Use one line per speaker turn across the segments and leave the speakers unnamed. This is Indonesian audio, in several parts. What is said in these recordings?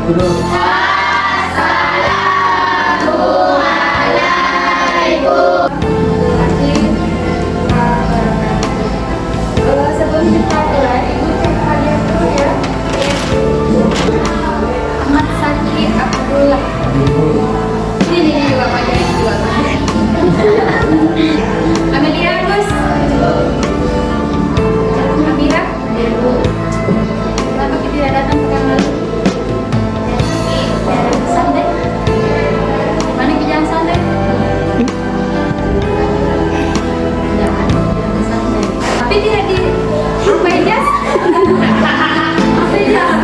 Sebelum kita mulai, ibu cek hadiah dulu ya. Amat sakit Abdullah. Ini juga banyak yang jual. Amelia Agus. Amira. Kenapa kita tidak datang pekan lalu? Santai. Mana kijang santai? Jangan santai. Tapi tidak di apa jas? Apa jas?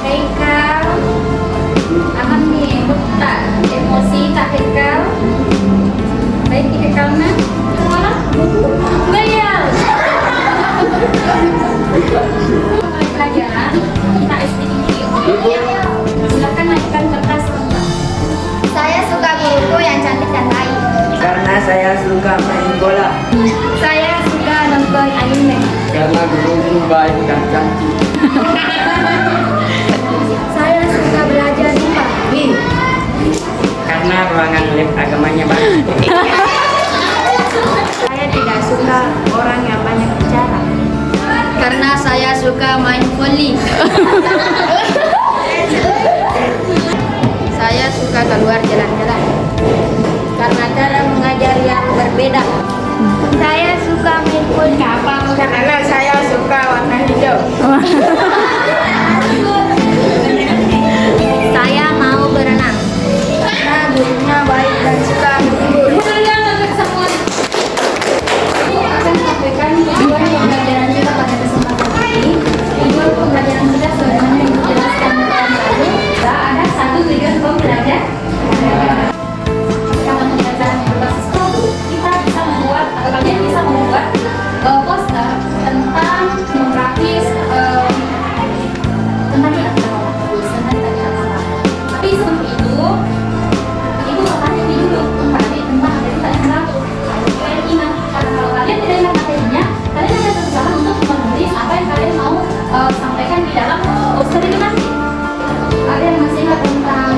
Haikal, aman nih, tak emosi tak Haikal. Baik Haikal nak, kemana? Bayar. Mulai pelajaran, kita SPDQ. Silakan naikkan kertas lengkap.
Saya suka guruku yang cantik dan baik.
Karena saya suka main bola.
Saya suka nonton anime.
Karena guruku baik dan cantik.
Saya suka belajar IPA.
Karena ruangan lab agamanya baik.
Saya tidak suka orang yang banyak bicara. Karena saya suka main volley. Saya suka keluar jalan-jalan. Karena cara mengajar yang berbeda. Saya suka main volley.
Karena saya suka warna hijau.
Saya mau berenang. Karena gurunya baik dan suka menghibur.
Kalian untuk semua. Aku akan sampaikan tujuan pembelajaran kita pada kesempatan ini. Tujuan pembelajaran kita sebagaimana yang dijelaskan tahun lalu. Ada satu tujuan pembelajaran. Ketika pembelajaran berbasis produk, kita bisa membuat atau kalian bisa membuat poster tentang demografis tentang tapi sebelum itu ibu mau tanya nih dulu tentang materi tadi satu. Kalian ingat kalau kalian tidak ingat materinya, kalian ada berusaha untuk menulis apa yang kalian mau sampaikan di dalam poster ini nanti. Ada yang masih ingat tentang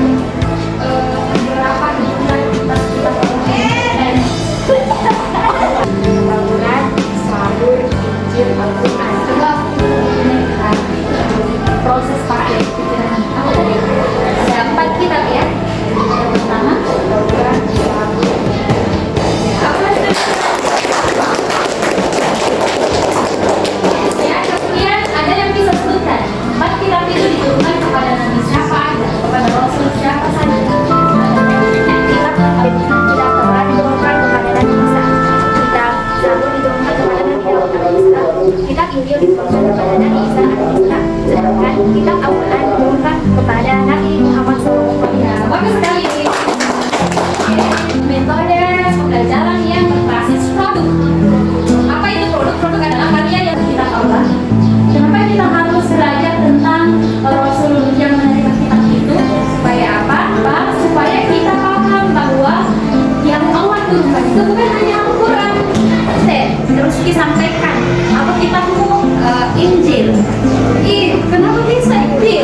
berapa jumlah kita Al-Quran, Sabur, Injil, Al-Quran. Coba proses pakai pikiran kamu tadi. Ada 4 kitab ya. Yang pertama Al-Quran, Sabur. Ya, kemudian ada yang bisa sebutkan 4 kitab itu diturunkan kepada Nabi siapa aja, kepada Rasul siapa saja.
Kitab Al-Quran diturunkan kepada Nabi Isa. Kitab Zabur diturunkan kepada Nabi Daud alaihissalam. Kitab Injil diturunkan kepada Nabi Isa alaihissalam. Sedangkan kitab Al-Quran diturunkan kepada Nabi Muhammad SAW.
Ya, bagus sekali. Metode pembelajaran yang berbasis produk. Apa itu produk? Produk adalah karya yang kita olah. Kenapa kita harus belajar tentang Rasul yang menerima kitab itu? Supaya apa? Supaya kita paham bahwa yang Allah turunkan itu bukan hanya Al-Quran. Terus disampaikan apa kitabmu Injil. Kenapa bisa ini?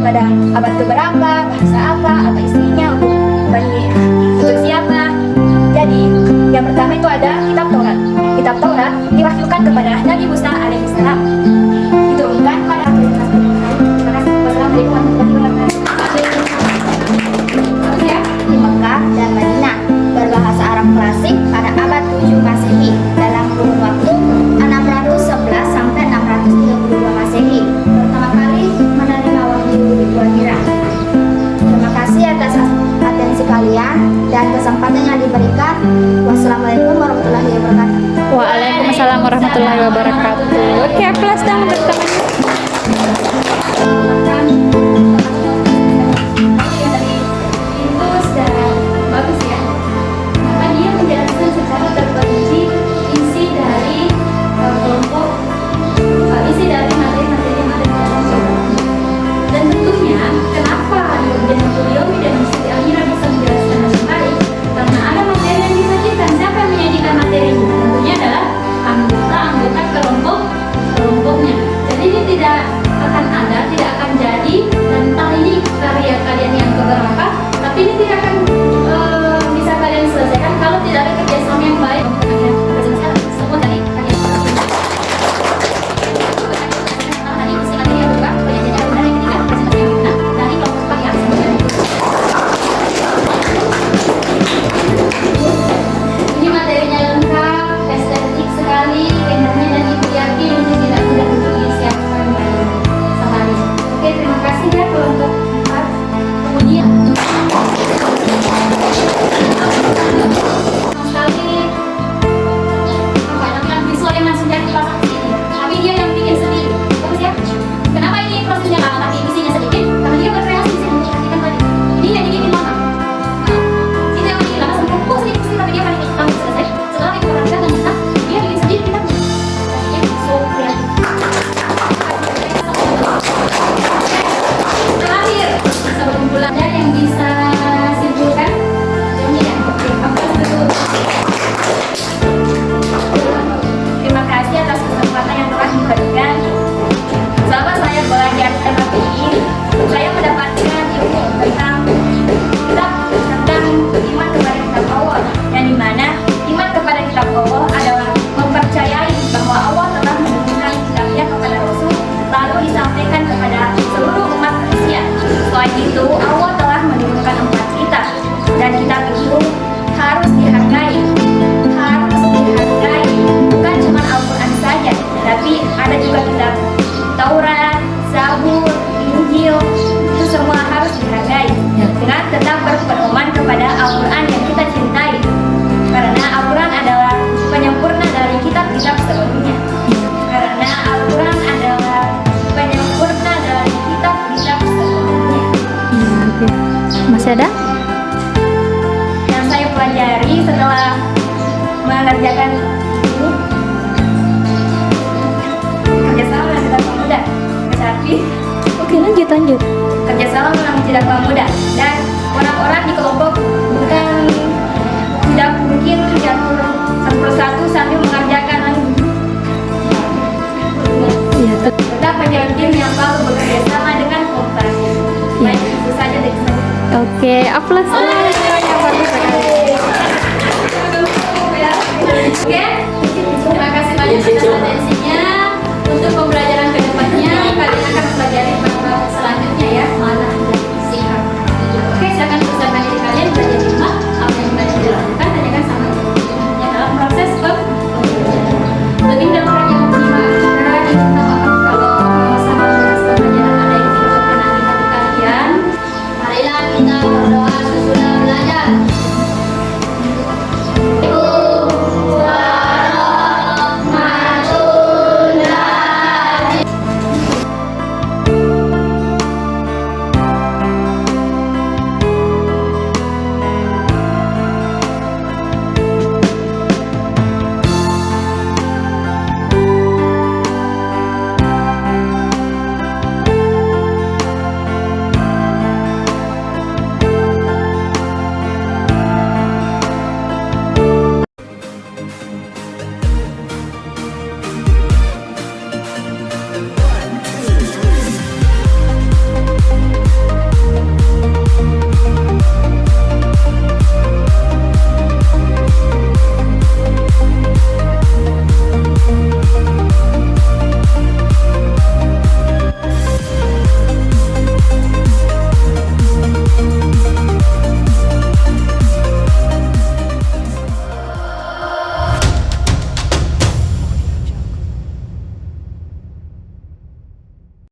kepada abad keberapa, bahasa apa isinya, untuk siapa. Jadi yang pertama itu ada kitab Taurat. Kitab Taurat diwahyukan kepada Nabi Musa alaihissalam. Diturunkan pada Terima kasih. Wassalamualaikum warahmatullahi wabarakatuh. Di Mekah dan Madinah, berbahasa Arab klasik pada abad 7 Masehi dalam kurun waktu 611 sampai 632 Masehi. Pertama kali menerima wahyu di Gua Hira. Terima kasih atas atensi kalian dan kesempatan yang diberikan. Wassalamualaikum warahmatullahi wabarakatuh.
Waalaikumsalam warahmatullahi wabarakatuh. Oke, aplaus dong untuk temannya.
Bagus ya. Maka dia menjelaskan secara terperinci isi dari kelompok, isi dari materi-materi yang ada di dalam kelompok. Dan tentunya kenapa Nurdin Nurulyomi dan Siti Amira bisa menjelaskan dengan baik? Karena ada materi yang disajikan. Siapa yang menyajikan materinya? Tentunya adalah anggota kelompoknya. Jadi ini tidak akan jadi tentang ini karya kalian yang keberapa, tapi ini tidak akan bisa kalian selesaikan kalau tidak ada kerjasama yang baik. Semua tadi isi materi yang berubah, penyajian benar yang ketiga, presentasi yang benar dari kelompok kalian. Ini materinya lengkap, estetik sekali, kayaknya, dan ibu yakin ini tidak mudah untuk disiapkan sehari. Oke, terima kasih ya kelompok 4. Kemudian sekali banyak visual yang langsung jadi pasang di sini, tapi dia yang bikin sendiri. Bagus ya. Kenapa ini prosesnya lama tapi isinya sedikit? Karena dia berkreasi di sini. Perhatikan tadi. Ini yang dibikin lama. Kita yang bikin lama sampai pusing tapi dia paling langsung selesai. Setelah itu perhatikan ternyata dia bikin sendiri kita. So kreatif. Terakhir sebelum bulannya yang bisa simpulkan ini ya. Oke, terima kasih atas kesempatan yang telah diberikan. Selama saya belajar TMPI, saya mendapatkan ilmu tentang iman kepada kitab Allah, yang dimana iman kepada kitab Allah adalah mempercayai bahwa Allah telah menurunkan kitabnya kepada Rasul, lalu disampaikan kepada seluruh umat manusia. Selain itu, Allah telah menurunkan 4 kitab, dan kitab itu harus dihargai. Bukan cuma Al-Quran saja, tapi ada juga kitab Taurat, Zabur, Injil. Itu semua harus dihargai dengan tetap berpedoman kepada Al-Quran yang kita cintai, karena Al-Quran adalah penyempurna dari kitab-kitab sebelumnya. Karena Al-Quran adalah penyempurna dari kitab-kitab sebelumnya.
Oke. Masih ada?
Yang saya pelajari setelah mengerjakan ini, kerjasama dengan pemuda, tetapi
Oke, lanjut.
kerjasama memang tidak mudah, dan orang-orang di kelompok tidak mungkin diatur satu persatu sambil mengerjakan lagi.
Iya,
Tetap menjadi tim yang selalu bekerja sama dengan kompas. Baik, itu saja dari saya.
Oke, aplaus.